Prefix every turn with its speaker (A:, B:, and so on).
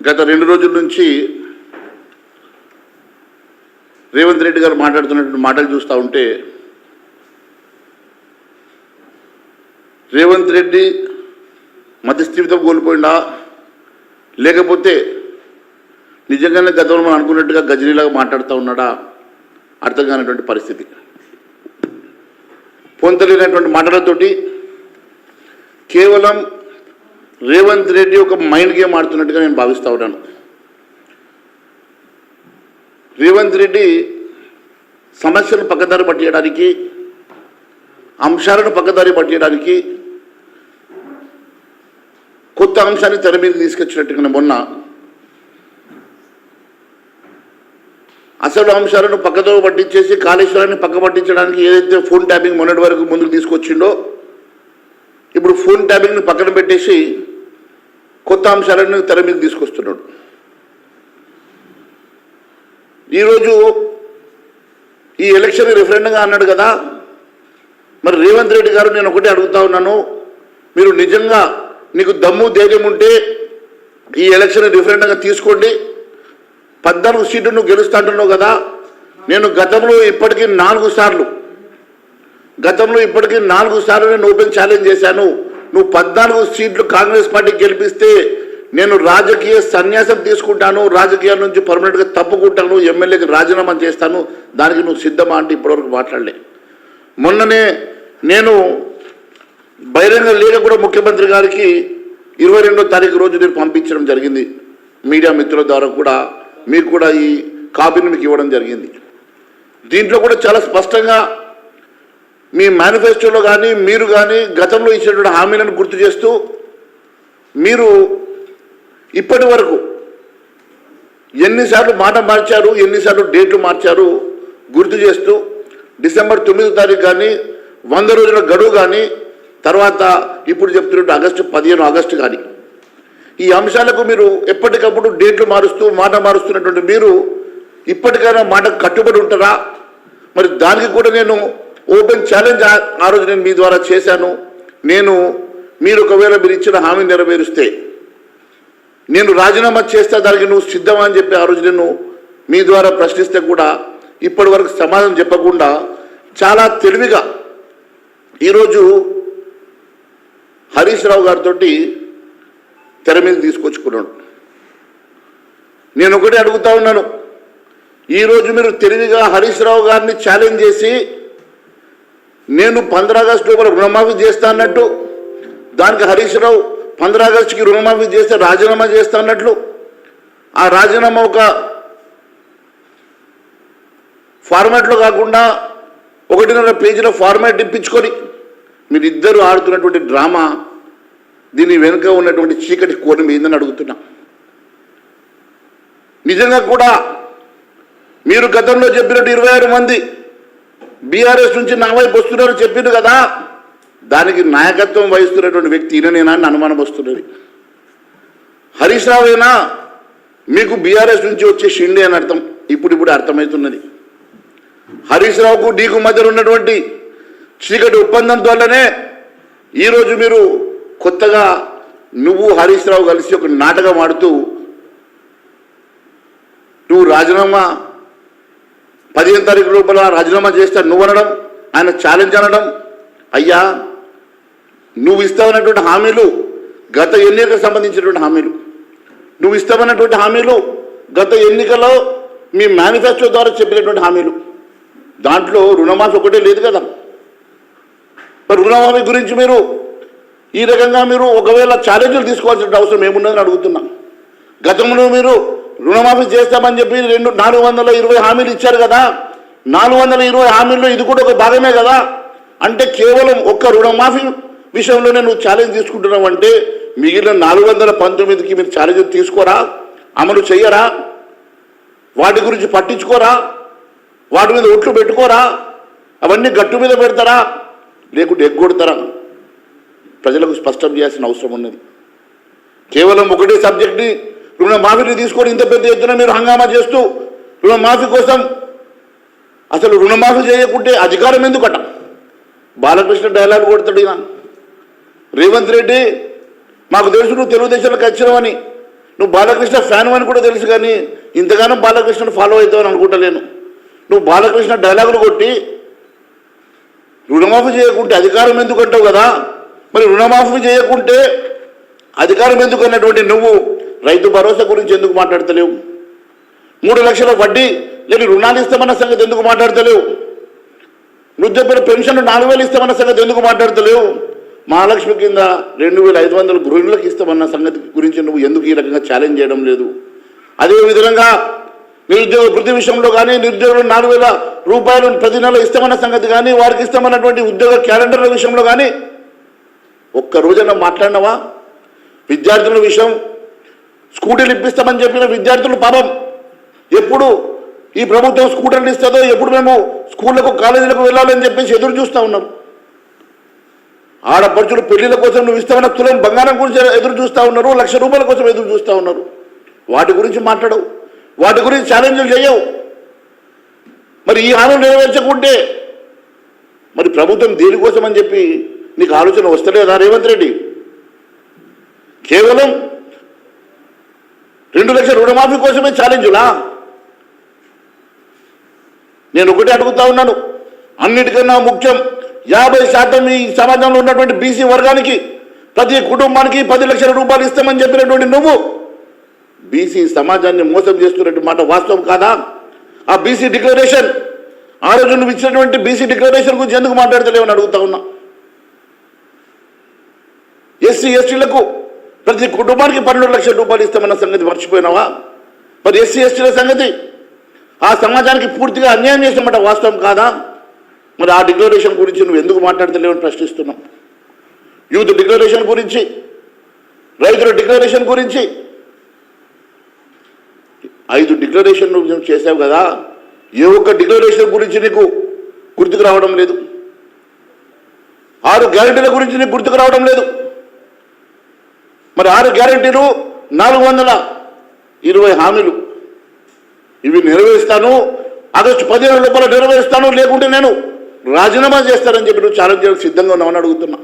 A: గత 2 రోజుల నుంచి రేవంత్ రెడ్డి గారు మాట్లాడుతున్నటువంటి మాటలు చూస్తూ ఉంటే రేవంత్ రెడ్డి మధ్యస్థిమితం కోల్పోయిందా లేకపోతే నిజంగానే గతంలో మనం అనుకున్నట్టుగా గజనీలాగా మాట్లాడుతూ ఉన్నాడా అర్థం కానటువంటి పరిస్థితి. పొంతలేనటువంటి మాటలతోటి కేవలం రేవంత్ రెడ్డి ఒక మైండ్ గేమ్ ఆడుతున్నట్టుగా నేను భావిస్తూ ఉన్నాను. రేవంత్ రెడ్డి సమస్యలను పక్కదారి పట్టేయడానికి, అంశాలను పక్కదారి పట్టేయడానికి కొత్త అంశాన్ని తెర మీద తీసుకొచ్చినట్టుగా మొన్న అసలు అంశాలను పక్కతో పట్టించేసి కాళేశ్వరాన్ని పక్క పట్టించడానికి ఏదైతే ఫోన్ ట్యాపింగ్ మొన్నటి వరకు ముందుకు తీసుకొచ్చిండో ఇప్పుడు ఫోన్ ట్యాపింగ్ని పక్కన పెట్టేసి కొత్త అంశాలను తెర మీద తీసుకొస్తున్నాడు. ఈరోజు ఈ ఎలక్షన్ రిఫరెండంగా అన్నాడు కదా, మరి రేవంత్ రెడ్డి గారు నేను ఒకటే అడుగుతా ఉన్నాను, మీరు నిజంగా నీకు దమ్ము ధైర్యం ఉంటే ఈ ఎలక్షన్ రిఫరెండంగా తీసుకోండి. 14 సీట్లు నువ్వు గెలుస్తా అంటున్నావు కదా, నేను గతంలో ఇప్పటికీ 4 సార్లు నేను ఓపెన్ ఛాలెంజ్ చేశాను. నువ్వు 14 సీట్లు కాంగ్రెస్ పార్టీకి గెలిపిస్తే నేను రాజకీయ సన్యాసం తీసుకుంటాను, రాజకీయాల నుంచి పర్మనెంట్గా తప్పుకుంటాను, ఎమ్మెల్యేకి రాజీనామా చేస్తాను, దానికి నువ్వు సిద్ధమా అంటే ఇప్పటివరకు మాట్లాడలే. మొన్ననే నేను బహిరంగ లేఖ కూడా ముఖ్యమంత్రి గారికి 22వ తారీఖు రోజు నేను పంపించడం జరిగింది. మీడియా మిత్రుల ద్వారా కూడా మీకు కూడా ఈ కాపీని మీకు ఇవ్వడం జరిగింది. దీంట్లో కూడా చాలా స్పష్టంగా మీ మేనిఫెస్టోలో కానీ మీరు కానీ గతంలో ఇచ్చినటువంటి హామీలను గుర్తు చేస్తూ మీరు ఇప్పటి వరకు ఎన్నిసార్లు మాట మార్చారు, ఎన్నిసార్లు డేట్లు మార్చారు గుర్తు చేస్తూ డిసెంబర్ 9వ తారీఖు కానీ 100 రోజుల గడువు కానీ తర్వాత ఇప్పుడు చెప్తున్నట్టు ఆగస్టు 15 కానీ ఈ అంశాలకు మీరు ఎప్పటికప్పుడు డేట్లు మారుస్తూ మాట మారుస్తున్నటువంటి మీరు ఇప్పటికైనా మాటకు కట్టుబడి ఉంటారా? మరి దానికి కూడా నేను ఓపెన్ ఛాలెంజ్ ఆ రోజు నేను మీ ద్వారా చేశాను. మీరు ఒకవేళ మీరు ఇచ్చిన హామీ నెరవేరుస్తే నేను రాజీనామా చేస్తే దానికి నువ్వు సిద్ధమా అని చెప్పి ఆ రోజు నేను మీ ద్వారా ప్రశ్నిస్తే కూడా ఇప్పటి వరకు సమాధానం చెప్పకుండా చాలా తెలివిగా ఈరోజు హరీష్ రావు గారితో తెర మీద తీసుకొచ్చుకున్నాడు. నేను ఒకటే అడుగుతా ఉన్నాను, ఈరోజు మీరు తెలివిగా హరీష్ రావు గారిని ఛాలెంజ్ చేసి నేను 15 ఆగస్టు లోపల రుణమాఫీ చేస్తా అన్నట్టు, దానికి హరీష్ రావు 15 ఆగస్టుకి రుణమాఫీ చేస్తే రాజీనామా చేస్తా అన్నట్లు, ఆ రాజీనామా ఒక ఫార్మాట్లో కాకుండా 1.5 పేజీల ఫార్మాట్ ఇప్పించుకొని మీరిద్దరూ ఆడుతున్నటువంటి డ్రామా, దీని వెనుక ఉన్నటువంటి చీకటి కోణం ఏందని అడుగుతున్నా. నిజంగా కూడా మీరు గతంలో చెప్పినట్టు 26 మంది బీఆర్ఎస్ నుంచి నా వైపు వస్తున్నారని చెప్పిండు కదా, దానికి నాయకత్వం వహిస్తున్నటువంటి వ్యక్తి ఈయననేనా అని అనుమానం వస్తున్నది. హరీష్ రావేనా మీకు బీఆర్ఎస్ నుంచి వచ్చే షిండే అని అర్థం ఇప్పుడు అర్థమవుతున్నది. హరీష్ రావుకు డీకు మధ్యలో ఉన్నటువంటి చీకటి ఒప్పందం వల్లనే ఈరోజు మీరు కొత్తగా నువ్వు హరీష్ రావు కలిసి ఒక నాటకం ఆడుతూ నువ్వు రాజీనామా 15వ తారీఖు లోపల రాజీనామా చేస్తా నువ్వు అనడం, ఆయన ఛాలెంజ్ అనడం. అయ్యా, నువ్వు ఇస్తావన్నటువంటి హామీలు గత ఎన్నికలకు సంబంధించినటువంటి హామీలు, నువ్వు ఇస్తామన్నటువంటి హామీలు గత ఎన్నికల్లో మీ మేనిఫెస్టో ద్వారా చెప్పినటువంటి హామీలు, దాంట్లో రుణమాఫీ ఒకటే లేదు కదా. మరి రుణమాఫీ గురించి మీరు ఈ రకంగా మీరు ఒకవేళ ఛాలెంజ్లు తీసుకోవాల్సిన అవసరం ఏమున్నదని అడుగుతున్నాం. గతంలో మీరు రుణమాఫీ చేస్తామని చెప్పి 420 హామీలు ఇచ్చారు కదా, 420 హామీల్లో ఇది కూడా ఒక భాగమే కదా. అంటే కేవలం ఒక్క రుణమాఫీ విషయంలోనే నువ్వు ఛాలెంజ్ తీసుకుంటున్నావు అంటే మిగిలిన 419కి మీరు ఛాలెంజ్ తీసుకోరా, అమలు చెయ్యరా, వాటి గురించి పట్టించుకోరా, వాటి మీద ఒట్లు పెట్టుకోరా, అవన్నీ గట్టు మీద పెడతారా, లేకుంటే ఎగ్గొడతారా? ప్రజలకు స్పష్టం చేయాల్సిన అవసరం ఉన్నది. కేవలం ఒకటే సబ్జెక్ట్ని రుణమాఫీని తీసుకొని ఇంత పెద్ద ఎత్తున మీరు హంగామా చేస్తూ రుణమాఫీ కోసం అసలు రుణమాఫీ చేయకుంటే అధికారం ఎందుకట? బాలకృష్ణ డైలాగ్ కొడతాడు ఈయన. రేవంత్ రెడ్డి మాకు తెలుసు నువ్వు తెలుగుదేశంలోకి వచ్చినావని, నువ్వు బాలకృష్ణ ఫ్యాన్ అని కూడా తెలుసు, కానీ ఇంతగానో బాలకృష్ణను ఫాలో అవుతావని అనుకుంటలేను. నువ్వు బాలకృష్ణ డైలాగులు కొట్టి రుణమాఫీ చేయకుంటే అధికారం ఎందుకు అంటావు కదా, మరి రుణమాఫీ చేయకుంటే అధికారం ఎందుకు అన్నటువంటి నువ్వు రైతు భరోసా గురించి ఎందుకు మాట్లాడతలేవు? 3 లక్షల వడ్డీ లేని రుణాలు ఇస్తామన్న సంగతి ఎందుకు మాట్లాడతలేవు? వృద్ధాప్య పెన్షన్ 4,000 ఇస్తామన్న సంగతి ఎందుకు మాట్లాడతలేవు? మహాలక్ష్మి కింద 2,500 గృహిణులకు ఇస్తామన్న సంగతి గురించి నువ్వు ఎందుకు ఈ రకంగా ఛాలెంజ్ చేయడం లేదు? అదేవిధంగా నిరుద్యోగ వృద్ధి విషయంలో కానీ, నిరుద్యోగులు 4,000 రూపాయలు ప్రతి నెల ఇస్తామన్న సంగతి కానీ, వారికి ఇస్తామన్నటువంటి ఉద్యోగ క్యాలెండర్ల విషయంలో కానీ ఒక్క రోజున మాట్లాడినవా? విద్యార్థుల విషయం స్కూటీలు ఇప్పిస్తామని చెప్పిన విద్యార్థులు పాపం ఎప్పుడు ఈ ప్రభుత్వం స్కూటర్లు ఇస్తుందో, ఎప్పుడు మేము స్కూళ్ళకు కాలేజీలకు వెళ్ళాలని చెప్పేసి ఎదురు చూస్తూ ఉన్నాం. ఆడపడుచులు పెళ్లిళ్ళ కోసం నువ్వు ఇస్తామన్న తులం బంగారం గురించి ఎదురు చూస్తూ ఉన్నారు, 1,00,000 రూపాయల కోసం ఎదురు చూస్తూ ఉన్నారు. వాటి గురించి మాట్లాడవు, వాటి గురించి ఛాలెంజ్లు చేయవు. మరి ఈ హామీలు నెరవేర్చకుంటే మరి ప్రభుత్వం దేనికోసం అని చెప్పి నీకు ఆలోచన వస్తలేదా రేవంత్ రెడ్డి? కేవలం 2 లక్షల రుణమాఫీ కోసమే ఛాలెంజ్లా? నేను ఒకటి అడుగుతా ఉన్నాను, అన్నిటికన్నా ముఖ్యం 50% ఈ సమాజంలో ఉన్నటువంటి బీసీ వర్గానికి ప్రతి కుటుంబానికి 10 లక్షల రూపాయలు ఇస్తామని చెప్పినటువంటి నువ్వు బీసీ సమాజాన్ని మోసం చేస్తున్నటువంటి మాట వాస్తవం కాదా? ఆ బీసీ డిక్లరేషన్, ఆ రోజు నువ్వు ఇచ్చినటువంటి బీసీ డిక్లరేషన్ గురించి ఎందుకు మాట్లాడతలేవని అడుగుతా ఉన్నా. ఎస్సీ ఎస్టీలకు ప్రతి కుటుంబానికి 12 లక్షల రూపాయలు ఇస్తామన్న సంగతి మర్చిపోయినావా? మరి ఎస్సీ ఎస్టీల సంగతి ఆ సమాజానికి పూర్తిగా అన్యాయం చేసినమాట వాస్తవం కాదా? మరి ఆ డిక్లరేషన్ గురించి నువ్వు ఎందుకు మాట్లాడతలేవని ప్రశ్నిస్తున్నావు. యూత్ డిక్లరేషన్ గురించి, రైతుల డిక్లరేషన్ గురించి 5 డిక్లరేషన్ నువ్వు చేసావు కదా, ఏ ఒక్క డిక్లరేషన్ గురించి నీకు గుర్తుకు రావడం లేదు. 6 గ్యారెంటీల గురించి నీకు గుర్తుకు రావడం లేదు. మరి 6 గ్యారెంటీలు, 420 హామీలు, ఇవి నెరవేరుస్తాను, ఆగస్టు 15 లోపల నెరవేరుస్తాను, లేకుంటే నేను రాజీనామా చేస్తానని చెప్పి నువ్వు ఛాలెంజ్ చేయడానికి సిద్ధంగా ఉన్నావని అడుగుతున్నా.